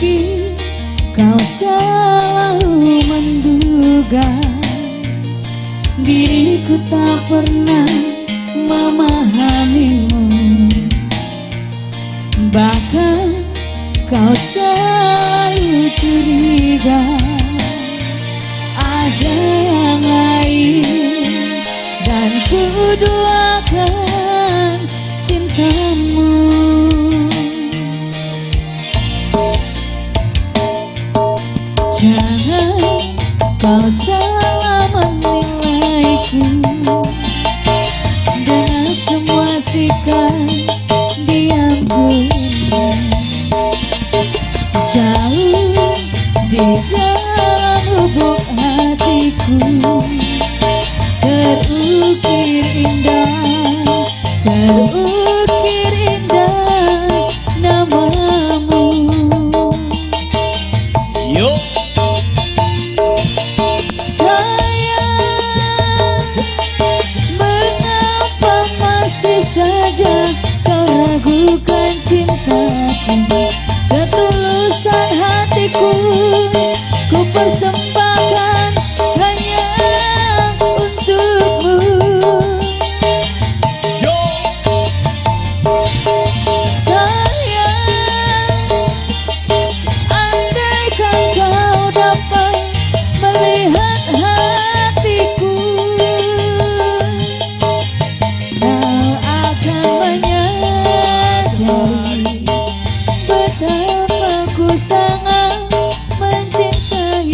mungkin kau selalu menduga diriku tak pernah memahamimu. Bahkan kau selalu curiga ada yang lain, dan ku duakan cintamu. Jangan kau salah menilaiku dengan semua sikap diamku. Jauh di dalam lubuk hatiku terukir indah, terukir indah namamu. Yuk. Mengapa masih saja kau ragukan cintaku? Ketulusan hatiku ku persembahkan hanya untukmu. Sayang, andaikan kau dapat melihat hatiku, kau akan menyadari betapa ku sangat mencintaimu.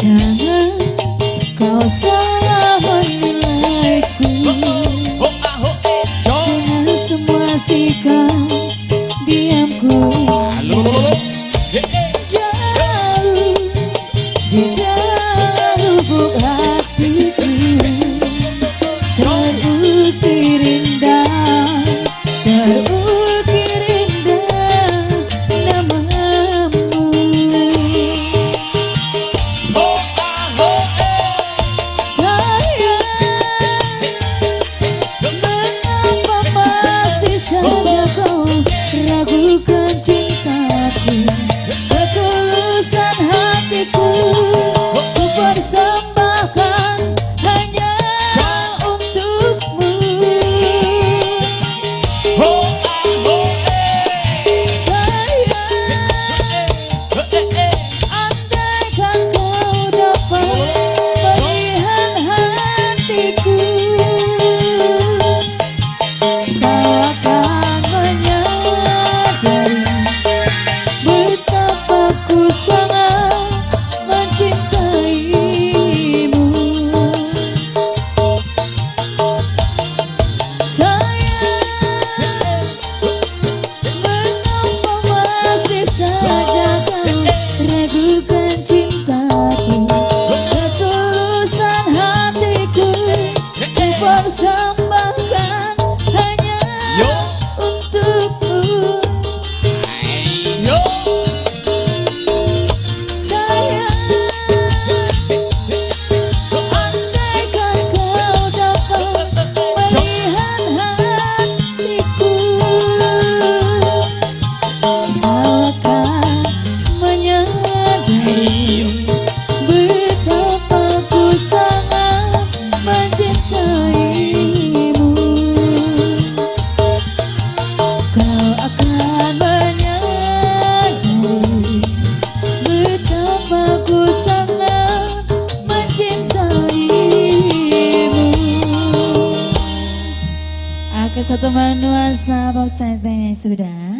Jangan kau salah menilaiku dengan semua sikap diamku. Jauh di dalam lubuk hatiku terukir indah, terukir indah namamu. Ragukan cintaku, ketulusan hatiku ku persembahkan hanya untukmu. Sayang, andaikan kau dapat melihat hatiku, kau akan menyadari betapa ku sangat mencintaimu. Sayang, mengapa masih saja kau ragukan cintaku? Ketulusan hatiku ku persembahkan hanya untukmu. Sayang, andaikan kau dapat melihat hatiku, kau akan menyadari betapa ku sangat mencintaimu. Kau akan menyadari betapa ku sangat mencintaimu. Aku satu manuasa, bau saya sudah.